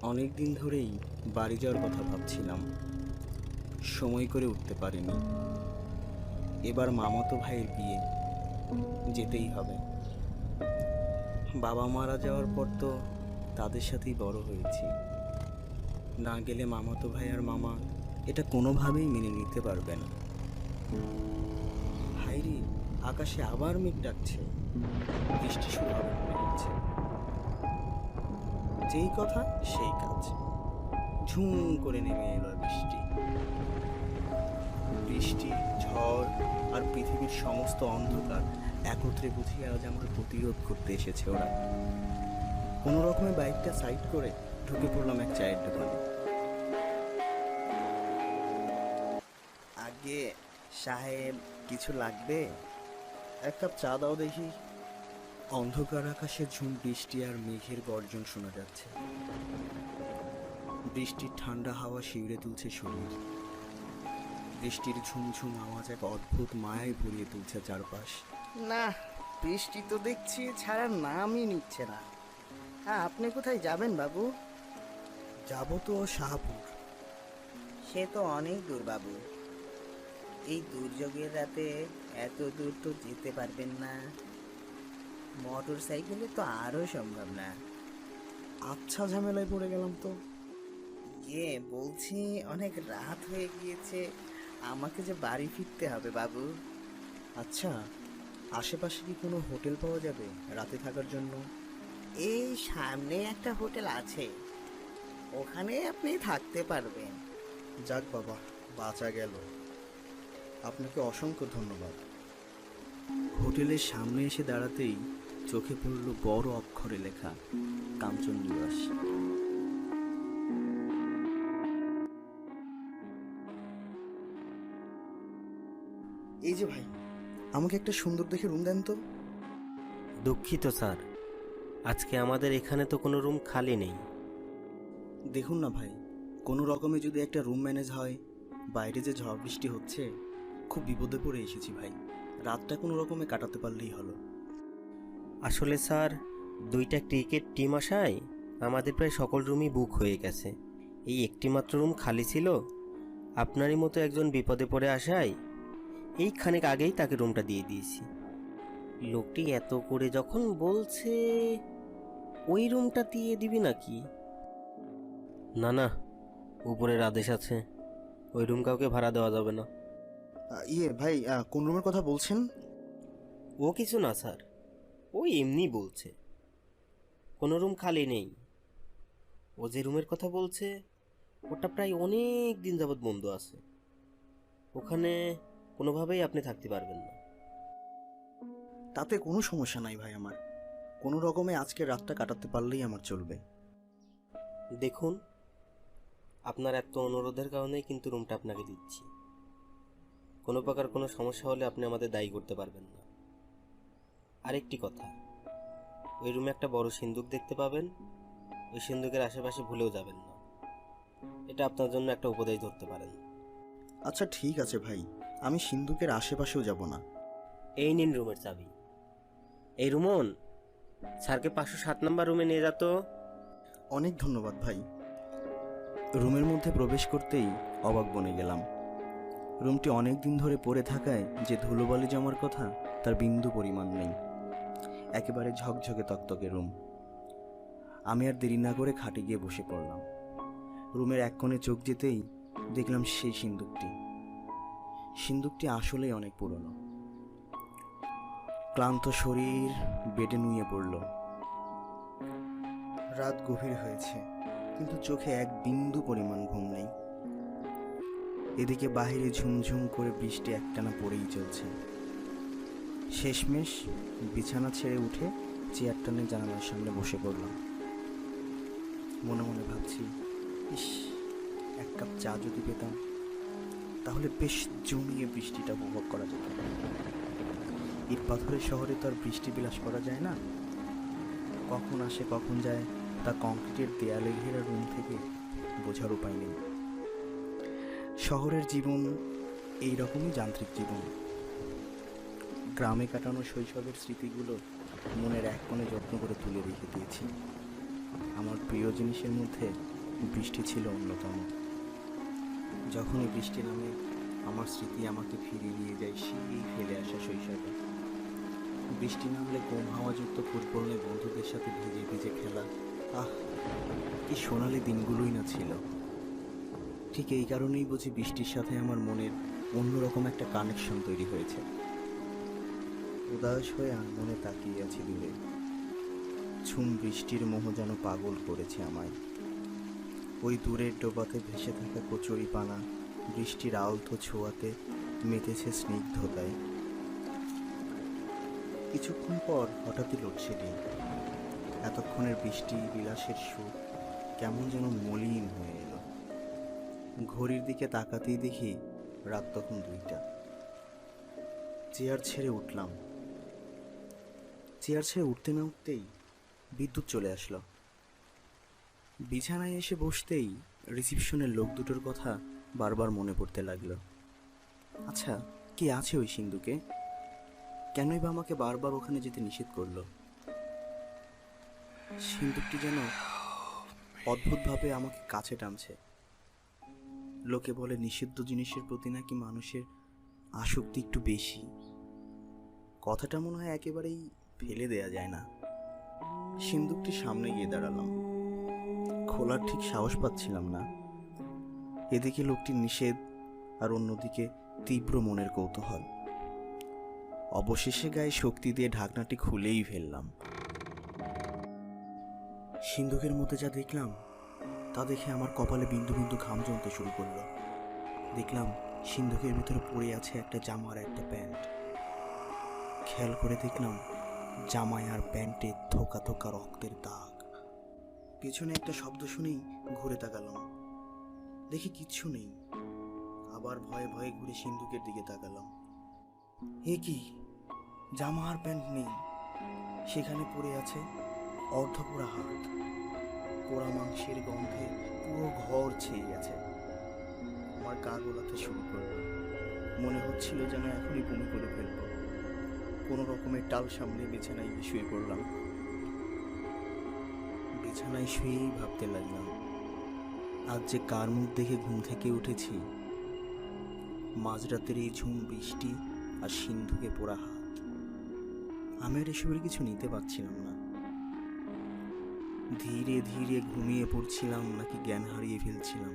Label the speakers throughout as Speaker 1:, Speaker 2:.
Speaker 1: অনেক দিন ধরেই বাড়ি যাওয়ার কথা ভাবছিলাম, সময় করে উঠতে পারিনি। এবার মামাতো ভাইয়ের বিয়ে, যেতেই হবে। বাবা মারা যাওয়ার পর তো তাদের সাথেই বড় হয়েছি। না গেলে মামাতো ভাই আর মামা এটা কোনোভাবেই মেনে নিতে পারবে না। হাইরে, আকাশে আবার মেঘ ডাকছে, বৃষ্টি শুরু হবে মনে হচ্ছে। যেই কথা সেই কাজ, ঝুম করে নেমে এলো বৃষ্টি। বৃষ্টি, ঝড় আর পৃথিবীর সমস্ত অন্ধকার একত্রে বুঝিয়ে আজ আমার প্রতিরোধ করতে এসেছে ওরা। কোনো রকমে বাইকটা সাইড করে ঢুকে পড়লাম এক চায়ের দোকানে। আগে সাহেব, কিছু লাগবে? এক কাপ চা দাও দেখি। অন্ধকার আকাশে ঝুম বৃষ্টি আর মেঘের গর্জন শোনা যাচ্ছে। বৃষ্টির ঠান্ডা হাওয়া শিউরে তুলছে শরীর। বৃষ্টির ঝুমঝুম আওয়াজ এক অদ্ভুত মায়ায় ভরিয়ে তুলছে চারপাশ।
Speaker 2: না, বৃষ্টি তো দেখছি ছাড়ার নামই নিচ্ছে না। হ্যাঁ, আপনি কোথায় যাবেন বাবু?
Speaker 1: যাব তো শাহপুর।
Speaker 2: সে তো অনেক দূর বাবু। এই দুর্যোগের রাতে এত দূর তো যেতে পারবেন না। মোটর সাইকেলে তো আরো সম্ভব না।
Speaker 1: আচ্ছা, ঝামেলায় পড়ে গেলাম তো।
Speaker 2: বলছি অনেক রাত হয়ে গিয়েছে, আমাকে যে বাড়ি ফিরতে হবে বাবু।
Speaker 1: আচ্ছা, আশেপাশে কি কোনো হোটেল পাওয়া যাবে রাতে থাকার জন্য?
Speaker 2: এই সামনে একটা হোটেল আছে, ওখানে আপনি থাকতে পারবেন।
Speaker 1: যাক বাবা, বাঁচা গেল। আপনাকে অসংখ্য ধন্যবাদ। হোটেলের সামনে এসে দাঁড়াতেই চোখে পড়ল বড় অক্ষরে লেখা কাঞ্চন নিবাস। এই যে ভাই, আমাকে একটা সুন্দর দেখে রুম দেন তো।
Speaker 3: দুঃখিত স্যার, আজকে আমাদের এখানে তো কোনো রুম খালি নেই।
Speaker 1: দেখুন না ভাই, কোনো রকমে যদি একটা রুম ম্যানেজ হয়। বাইরে যে ঝড় বৃষ্টি হচ্ছে, খুব বিপদে পড়ে এসেছি ভাই। রাতটা কোনো রকমে কাটাতে পারলেই হলো।
Speaker 3: আসলে স্যার, 2টা ক্রিকেট টিম আসায় আমাদের প্রায় সকল রুমই বুক হয়ে গেছে। এই একটি মাত্র রুম খালি ছিল। আপনারই মতো একজন বিপদে পড়ে আসায় এই খানিক আগেই তাকে রুমটা দিয়ে দিয়েছি। লোকটি এত করে যখন বলছে, ওই রুমটা দিয়ে দিবি নাকি? না না, উপরের আদেশ আছে, ওই রুম কাউকে ভাড়া দেওয়া যাবে না।
Speaker 1: ভাই, কোন রুমের কথা বলছেন?
Speaker 3: ও কিছু না স্যার, ওই এমনি বলছে কোনো রুম খালি নেই। ও যে রুমের কথা বলছে ওটা প্রায় অনেক দিন যাবৎ বন্ধ আছে। ওখানে কোনোভাবেই আপনি থাকতে পারবেন না।
Speaker 1: তাতে কোনো সমস্যা নাই ভাই আমার। কোনো রকমে আজকে রাতটা কাটাতে পারলেই আমার চলবে।
Speaker 3: দেখুন, আপনার এত অনুরোধের কারণেই কিন্তু রুমটা আপনাকে দিচ্ছি। কোনো প্রকার কোনো সমস্যা হলে আপনি আমাদের দায়ী করতে পারবেন না। আরেকটি কথা, ওই রুমে একটা বড় সিন্দুক দেখতে পাবেন। ওই সিন্দুকের আশেপাশে ভুলেও যাবেন না। এটা আপনার জন্য একটা উপদেশ ধরতে পারেন।
Speaker 1: আচ্ছা ঠিক আছে ভাই, আমি সিন্ধুকের আশেপাশেও যাব না।
Speaker 3: এই নিন রুমের চাবি। এই রুমন, স্যারকে 507 নম্বর রুমে নিয়ে যেত।
Speaker 1: অনেক ধন্যবাদ ভাই। রুমের মধ্যে প্রবেশ করতেই অবাক বনে গেলাম। রুমটি অনেক দিন ধরে পড়ে থাকায় যে ধুলোবালি জমার কথা তার বিন্দু পরিমাণ নেই। একেবারে ঝকঝকে তকতকে রুম। আমি আর দেরি না করে খাটে গিয়ে বসে পড়লাম। রুমের এক কোণে চোখ যেতেই দেখলাম সেই সিন্দুকটি। সিন্দুকটি আসলেই অনেক পুরনো। ক্লান্ত শরীর বেডে নুয়ে পড়ল। রাত গভীর হয়েছে, কিন্তু চোখে এক বিন্দু পরিমাণ ঘুম নেই। এদিকে বাহিরে ঝুমঝুম করে বৃষ্টি একটানা পড়েই চলছে। শেষমেশ বিছানা ছেড়ে উঠে চেয়ার টানে জানালার সামনে বসে পড়লাম। মনে মনে ভাবছি, ইস, এক কাপ চা যদি পেতাম তাহলে বেশ জমিয়ে বৃষ্টিটা উপভোগ করা যেত। ইট পাথরের শহরে তো আর বৃষ্টি বিলাস করা যায় না। কখন আসে কখন যায় তা কংক্রিটের দেয়ালে ঘেরা রুম থেকে বোঝার উপায় নেই। শহরের জীবন এই রকমই যান্ত্রিক জীবন। গ্রামে কাটানো শৈশবের স্মৃতিগুলো মনের এক কোণে যত্ন করে তুলে রেখে দিয়েছি। আমার প্রিয় জিনিসের মধ্যে বৃষ্টি ছিল অন্যতম। যখনই বৃষ্টি নামে আমার স্মৃতি আমাকে ফিরিয়ে নিয়ে যায় সেই ফেলে আসা শৈশবে। বৃষ্টি নামলে কম হাওয়াযুক্ত ফুটবলে বন্ধুদের সাথে ভিজে ভিজে খেলা, আহ কি সোনালি দিনগুলোই না ছিল। ঠিক এই কারণেই বুঝি বৃষ্টির সাথে আমার মনের অন্যরকম একটা কানেকশন তৈরি হয়েছে। উদাস হয়ে আনমনে তাকিয়ে আছি দূরে। ঝুম বৃষ্টির মোহ যেন পাগল করেছে আমায়। ওই দূরের ডোবাতে ভেসে থাকা কচুরি পানা বৃষ্টির আলতো ছোঁয়াতে মেতেছে স্নিগ্ধতায়। কিছুক্ষণ পর হঠাৎই লোডশেডিং। এতক্ষণের বৃষ্টি বিলাসের সুখ কেমন যেন মলিন হয়ে এলো। ঘড়ির দিকে তাকাতেই দেখি রাত তখন 2টা। চেয়ার ছেড়ে উঠলাম। চেয়ার ছেড়ে উঠতে না উঠতেই বিদ্যুৎ চলে আসলো। বিছানায় এসে বসতেই রিসিপশনের লোক দুটোর কথা বারবার মনে পড়তে লাগলো। আচ্ছা, কি আছে ওই সিন্ধুকে? কেনই বা আমাকে বারবার ওখানে যেতে নিষেধ করলো? সিন্ধুকটি যেন অদ্ভুতভাবে আমাকে কাছে টানছে। লোকে বলে নিষিদ্ধ জিনিসের প্রতি নাকি মানুষের আসক্তি একটু বেশি। কথাটা মনে হয় একেবারেই ফেলে দেয়া যায় না। সিন্ধুকটির সামনে গিয়ে দাঁড়ালাম। খোলার ঠিক সাহস পাচ্ছিলাম না। এদিকে লোকটির নিষেধ আর অন্যদিকে তীব্র মনের কৌতূহল। অবশেষে গায়ে শক্তি দিয়ে ঢাকনাটি খুলেই ফেললাম। সিন্ধুকের মধ্যে যা দেখলাম তা দেখে আমার কপালে বিন্দু বিন্দু ঘাম জমতে শুরু করলো। দেখলাম সিন্ধুকের ভিতরে পড়ে আছে একটা জামা আর একটা প্যান্ট। খেয়াল করে দেখলাম জামায় আর প্যান্টে থোকা থোকা রক্তের দাগ। পেছনে একটা শব্দ শুনেই ঘুরে তাকালাম। দেখি কিচ্ছু নেই। আবার ভয়ে ভয়ে ঘুরে সিন্ধুকের দিকে তাকালাম। এ কি, জামা আর প্যান্ট নেই। সেখানে পড়ে আছে অর্ধপোড়া হাত। পোড়া মাংসের গন্ধে পুরো ঘর ছেয়ে গেছে। আমার গা গোলাতে শুরু করলো। মনে হচ্ছিল যেন এখনই বমি করে ফেলবো। কোনো রকমের টাল সামনে বিছানায় গিয়ে শুয়ে পড়লাম। বিছানায় শুয়েই ভাবতে লাগলাম, আজ যে কার মুখ দেখে ঘুম থেকে উঠেছি। মাঝরাতের এই ঝুম বৃষ্টি আর সিন্ধুকে পোড়া হাত। আমি আর এসবের কিছু নিতে পারছিলাম না। ধীরে ধীরে ঘুমিয়ে পড়ছিলাম নাকি জ্ঞান হারিয়ে ফেলছিলাম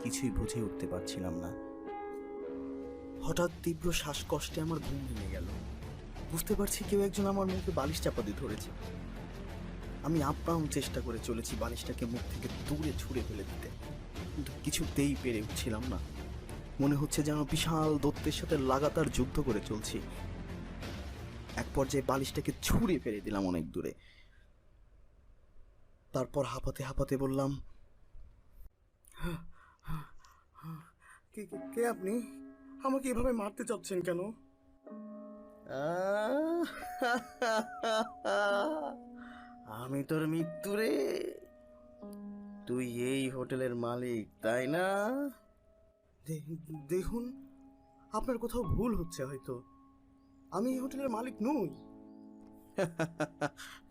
Speaker 1: কিছুই বুঝে উঠতে পারছিলাম না। হঠাৎ তীব্র শ্বাসকষ্টে আমার ঘুম ভেঙে গেল। বুঝতে পারছি কেউ একজন আমার মুখে বালিশ চাপা দিয়ে ধরেছে। আমি আপ্রাণ চেষ্টা করে চলেছি বালিশটাকে মুখ থেকে দূরে ছুঁড়ে ফেলে দিতে, কিন্তু কিছুতেই পেরে উঠছিলাম না। মনে হচ্ছে যেন বিশাল দৈত্যের সাথে লাগাতার যুদ্ধ করে চলছি। এক পর্যায়ে বালিশটাকে ছুঁড়ে ফেলে দিলাম অনেক দূরে। তারপর হাঁপাতে হাঁপাতে বললাম, কে আপনি? আমাকে এভাবে মারতে চাচ্ছেন কেন? আমি তোর মৃত্যু রে। তুই এই হোটেলের মালিক, তাই না? দেখুন, আপনার কোথাও ভুল হচ্ছে হয়তো। আমি এই হোটেলের মালিক নই।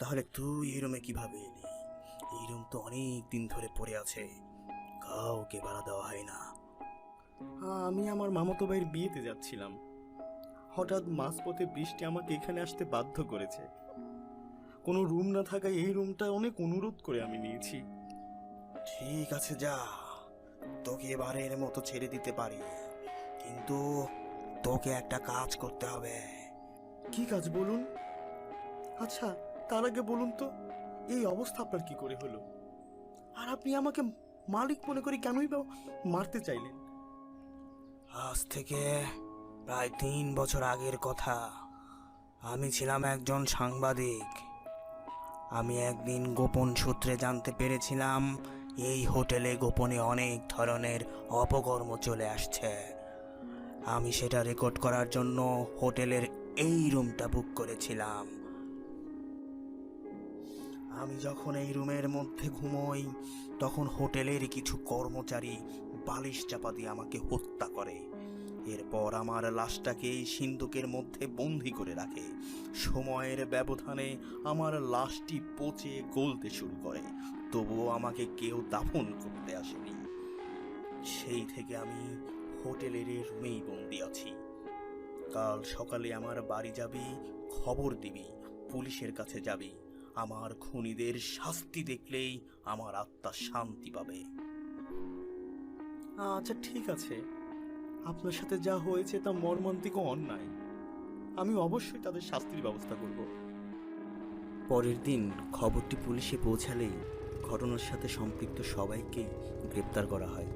Speaker 1: তাহলে তুই এই রুমে কিভাবে এলি? এই রুম তো অনেক দিন ধরে পড়ে আছে, কাউকে ভাড়া দেওয়া হয় না। আমি আমার মামাতো ভাইয়ের বিয়েতে যাচ্ছিলাম। হঠাৎ মাঝপথে বৃষ্টি আমাকে এখানে আসতে বাধ্য করেছে। কোনো রুম না থাকায় এই রুমটা অনেক অনুরোধ করে আমি নিয়েছি। ঠিক আছে, যা, তোকে এবারের মতো ছেড়ে দিতে পারি, কিন্তু তোকে একটা কাজ করতে হবে। কি কাজ বলুন? আচ্ছা, তার আগে বলুন তো, এই অবস্থা আপনার কি করে হলো? আর আপনি আমাকে মালিক মনে করে কেনই বা মারতে চাইলেন? আজ থেকে প্রায় 3 বছর আগের কথা। আমি ছিলাম একজন সাংবাদিক। আমি একদিন গোপন সূত্রে জানতে পেরেছিলাম এই হোটেলে গোপনে অনেক ধরনের অপকর্ম চলে আসছে। আমি সেটা রেকর্ড করার জন্য হোটেলের এই রুমটা বুক করেছিলাম। আমি যখন এই রুমের মধ্যে ঘুমোই, তখন হোটেলের কিছু কর্মচারী বালিশ চাপা দিয়ে আমাকে হত্যা করে।
Speaker 4: এরপর আমার লাশটাকে এই সিন্দুকের মধ্যে বন্দি করে রাখে। সময়ের ব্যবধানে আমার লাশটি পচে গলতে শুরু করে, তবুও আমাকে কেউ দাফন করতে আসেনি। সেই থেকে আমি হোটেলের এই রুমেই বন্দি আছি। কাল সকালে আমার বাড়ি যাবি, খবর দিবি, পুলিশের কাছে যাবি। আমার খুনিদের শাস্তি দেখলেই আমার আত্মা শান্তি পাবে।
Speaker 1: আচ্ছা ঠিক আছে, আপনার সাথে যা হয়েছে তা মর্মান্তিক ও অন্যায়। আমি অবশ্যই তাদের শাস্তির ব্যবস্থা করব। পরের দিন খবরটি পুলিশে পৌঁছালেই ঘটনার সাথে সম্পৃক্ত সবাইকেই গ্রেপ্তার করা হয়।